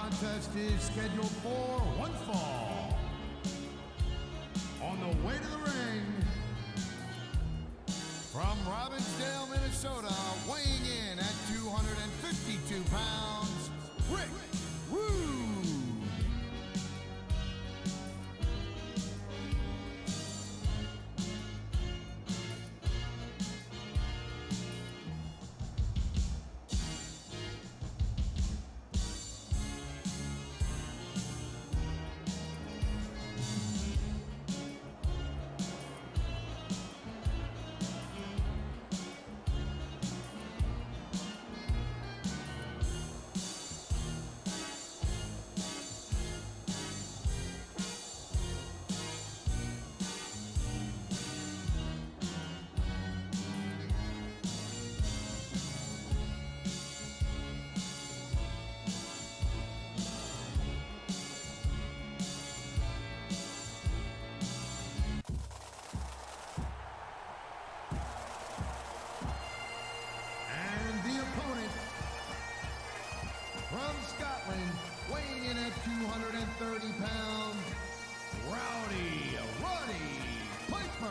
contest is scheduled for one fall. On the way to the ring, from Robbinsdale, Minnesota, weighing in at 252 pounds, Rick Rude. From Scotland, weighing in at 230 pounds, Roddy Piper.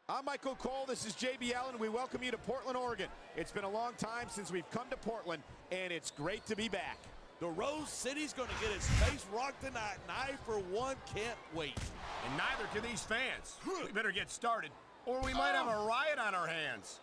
I'm Michael Cole, this is JB Allen, we welcome you to Portland, Oregon. It's been a long time since we've come to Portland, and it's great to be back. The Rose City's gonna get its face rocked tonight, and I, for one, can't wait. And neither can these fans. We better get started, or we might have a riot on our hands.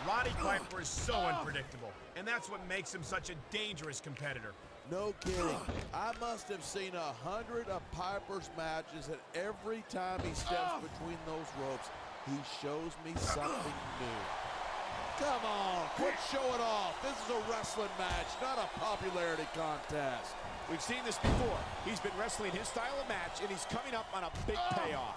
Roddy Piper is so unpredictable, and that's what makes him such a dangerous competitor. No kidding. I must have seen 100 of Piper's matches, and every time he steps between those ropes, he shows me something new. Come on, quit showing off. This is a wrestling match, not a popularity contest. We've seen this before. He's been wrestling his style of match, and he's coming up on a big payoff.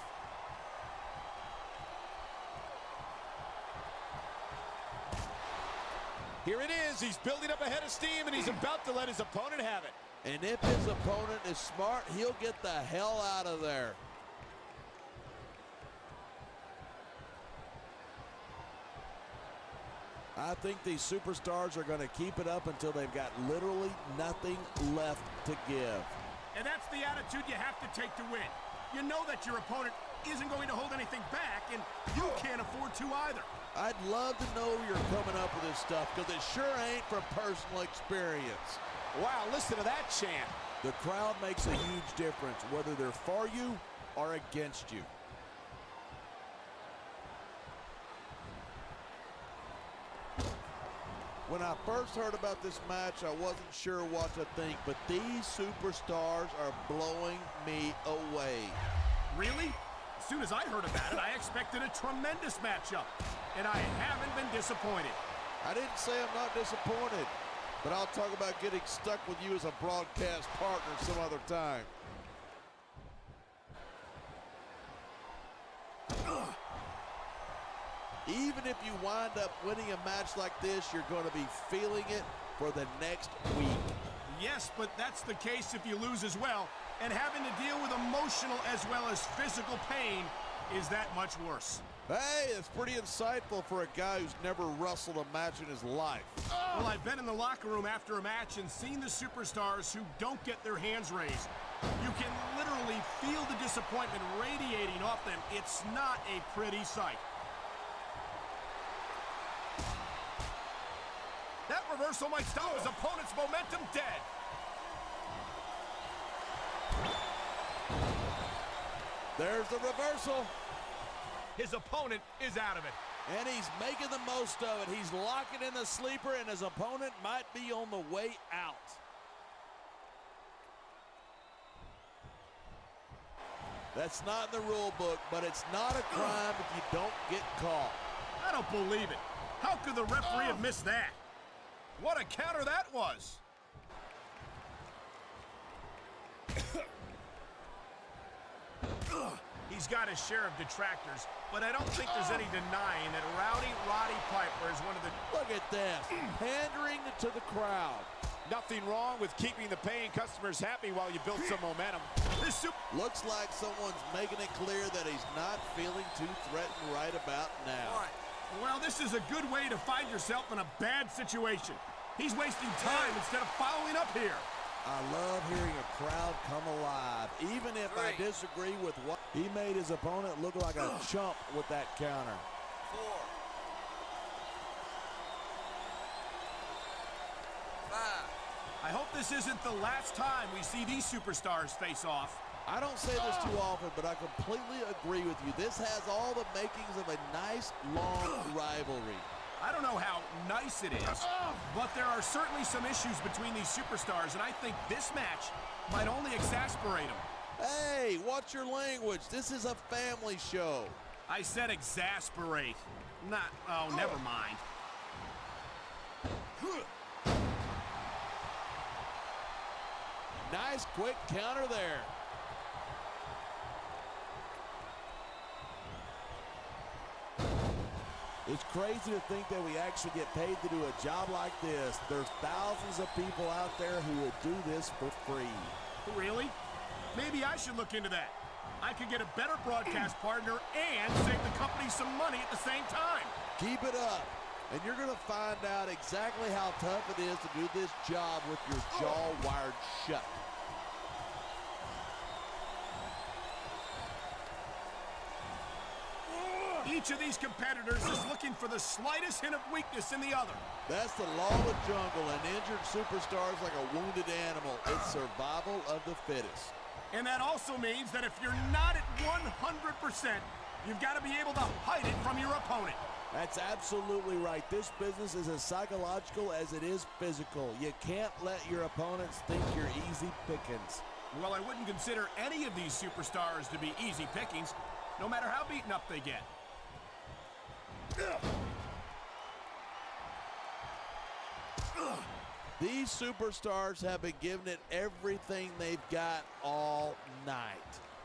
Here it is, he's building up a head of steam, and he's about to let his opponent have it. And if his opponent is smart, he'll get the hell out of there. I think these superstars are going to keep it up until they've got literally nothing left to give. And that's the attitude you have to take to win. You know that your opponent isn't going to hold anything back, and you can't afford to either. I'd love to know you're coming up with this stuff, because it sure ain't from personal experience. Wow, listen to that chant. The crowd makes a huge difference, whether they're for you or against you. When I first heard about this match, I wasn't sure what to think, but these superstars are blowing me away. Really? As soon as I heard about it, I expected a tremendous matchup, and I haven't been disappointed. I didn't say I'm not disappointed, but I'll talk about getting stuck with you as a broadcast partner some other time. Even if you wind up winning a match like this, you're going to be feeling it for the next week. Yes, but that's the case if you lose as well, and having to deal with emotional as well as physical pain is that much worse. Hey, it's pretty insightful for a guy who's never wrestled a match in his life. Well, I've been in the locker room after a match and seen the superstars who don't get their hands raised. You can literally feel the disappointment radiating off them. It's not a pretty sight. That reversal might stop his opponent's momentum dead. There's the reversal. His opponent is out of it. And he's making the most of it. He's locking in the sleeper, and his opponent might be on the way out. That's not in the rule book, but it's not a crime if you don't get caught. I don't believe it. How could the referee have missed that? What a counter that was. He's got his share of detractors, but I don't think there's any denying that Roddy Piper is one of the... Look at this, pandering to the crowd. Nothing wrong with keeping the paying customers happy while you build some momentum. Looks like someone's making it clear that he's not feeling too threatened right about now. Well, this is a good way to find yourself in a bad situation. He's wasting time instead of following up here. I love hearing a crowd come alive, even if I disagree with what he made his opponent look like a chump with that counter. 4, 5. I hope this isn't the last time we see these superstars face off. I don't say this too often, but I completely agree with you. This has all the makings of a nice, long rivalry. I don't know how nice it is, but there are certainly some issues between these superstars, and I think this match might only exasperate them. Hey, watch your language. This is a family show. I said exasperate. Not, oh, never mind. Nice quick counter there. It's crazy to think that we actually get paid to do a job like this. There's thousands of people out there who would do this for free. Really? Maybe I should look into that. I could get a better broadcast partner and save the company some money at the same time. Keep it up, and you're going to find out exactly how tough it is to do this job with your jaw wired shut. Each of these competitors is looking for the slightest hint of weakness in the other. That's the law of the jungle. An injured superstar is like a wounded animal. It's survival of the fittest. And that also means that if you're not at 100%, you've got to be able to hide it from your opponent. That's absolutely right. This business is as psychological as it is physical. You can't let your opponents think you're easy pickings. Well, I wouldn't consider any of these superstars to be easy pickings, no matter how beaten up they get. These superstars have been giving it everything they've got all night.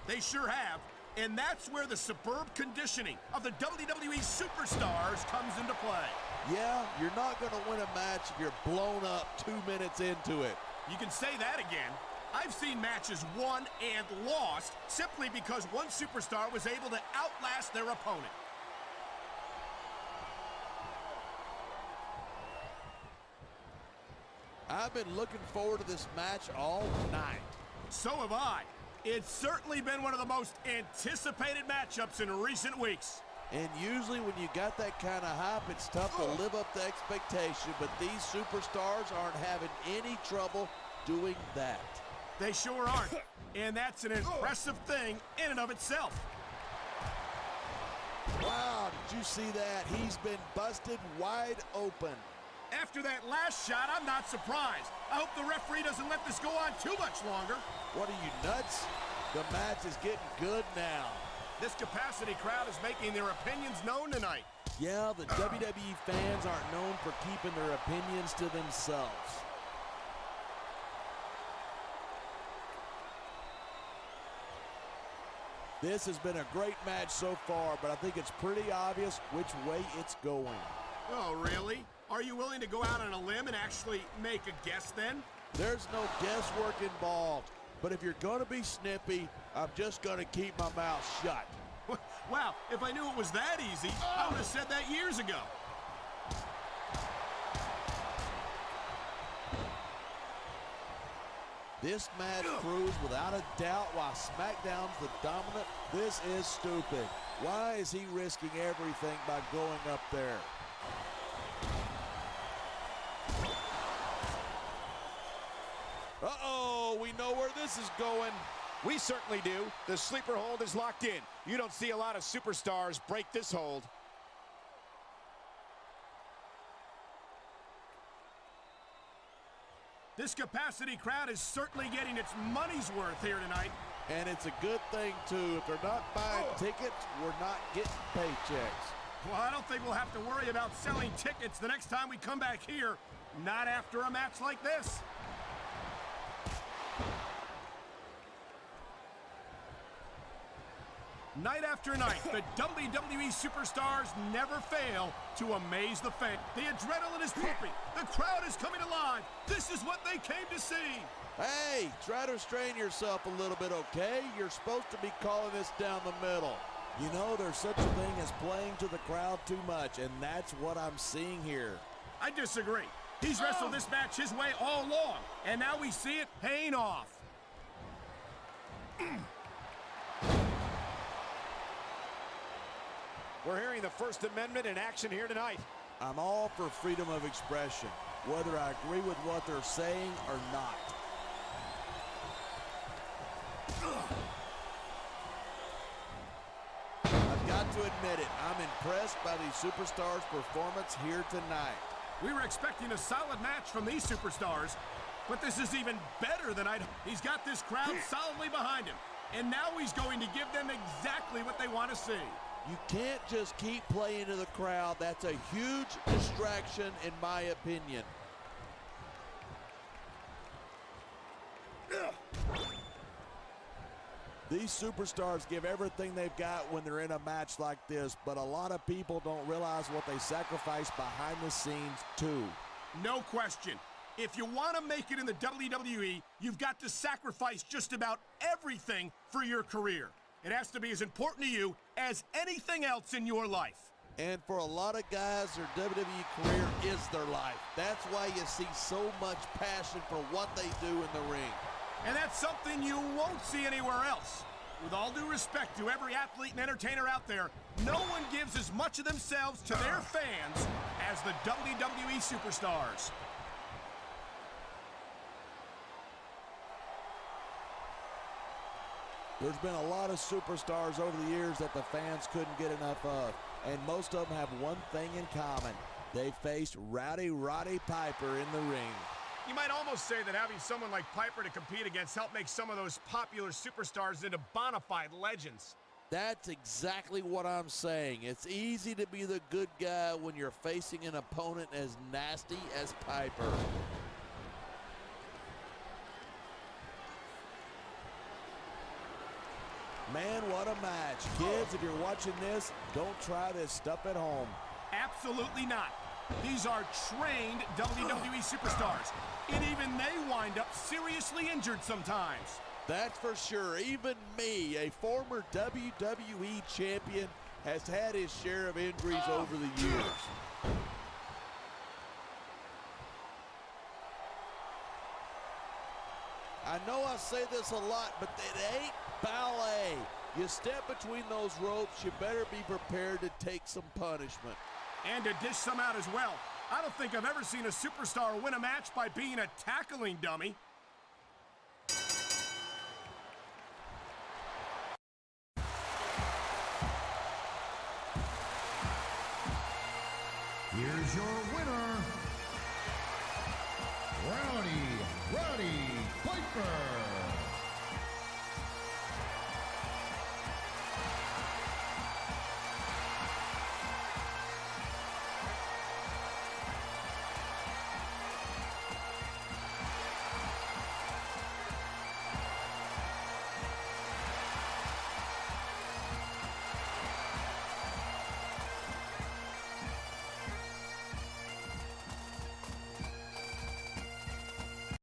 They sure have, and that's where the superb conditioning of the WWE superstars comes into play. Yeah, you're not going to win a match if you're blown up 2 minutes into it. You can say that again. I've seen matches won and lost simply because one superstar was able to outlast their opponent. I've been looking forward to this match all night. So have I. It's certainly been one of the most anticipated matchups in recent weeks. And usually when you got that kind of hype, it's tough to live up to expectation, but these superstars aren't having any trouble doing that. They sure aren't, and that's an impressive thing in and of itself. Wow, did you see that? He's been busted wide open. After that last shot, I'm not surprised. I hope the referee doesn't let this go on too much longer. What are you, nuts? The match is getting good now. This capacity crowd is making their opinions known tonight. Yeah, the WWE fans aren't known for keeping their opinions to themselves. This has been a great match so far, but I think it's pretty obvious which way it's going. Oh, really? Are you willing to go out on a limb and actually make a guess then? There's no guesswork involved, but if you're going to be snippy, I'm just going to keep my mouth shut. Wow, if I knew it was that easy, I would have said that years ago. This match proves without a doubt why SmackDown's the dominant. This is stupid. Why is he risking everything by going up there? Uh-oh, we know where this is going. We certainly do. The sleeper hold is locked in. You don't see a lot of superstars break this hold. This capacity crowd is certainly getting its money's worth here tonight. And it's a good thing, too. If they're not buying tickets, we're not getting paychecks. Well, I don't think we'll have to worry about selling tickets the next time we come back here. Not after a match like this. Night after night, the WWE superstars never fail to amaze the fans. The adrenaline is pumping. The crowd is coming alive. This is what they came to see. Hey, try to restrain yourself a little bit, okay? You're supposed to be calling this down the middle. You know, there's such a thing as playing to the crowd too much, and that's what I'm seeing here. I disagree. He's wrestled this match his way all along, and now we see it paying off. We're hearing the First Amendment in action here tonight. I'm all for freedom of expression, whether I agree with what they're saying or not. I've got to admit it, I'm impressed by these superstars' performance here tonight. We were expecting a solid match from these superstars, but this is even better than He's got this crowd solidly behind him, and now he's going to give them exactly what they want to see. You can't just keep playing to the crowd. That's a huge distraction, in my opinion. These superstars give everything they've got when they're in a match like this, but a lot of people don't realize what they sacrifice behind the scenes, too. No question. If you want to make it in the WWE, you've got to sacrifice just about everything for your career. It has to be as important to you as anything else in your life. And for a lot of guys, their WWE career is their life. That's why you see so much passion for what they do in the ring. And that's something you won't see anywhere else. With all due respect to every athlete and entertainer out there, no one gives as much of themselves to their fans as the WWE superstars. There's been a lot of superstars over the years that the fans couldn't get enough of, and most of them have one thing in common. They faced Roddy Piper in the ring. You might almost say that having someone like Piper to compete against helped make some of those popular superstars into bona fide legends. That's exactly what I'm saying. It's easy to be the good guy when you're facing an opponent as nasty as Piper. Man, what a match. Kids, if you're watching this, don't try this stuff at home. Absolutely not. These are trained WWE superstars, and even they wind up seriously injured sometimes. That's for sure. Even me, a former WWE champion, has had his share of injuries over the years. I know I say this a lot, but it ain't ballet. You step between those ropes, you better be prepared to take some punishment. And to dish some out as well. I don't think I've ever seen a superstar win a match by being a tackling dummy. Here's your winner, Roddy Piper.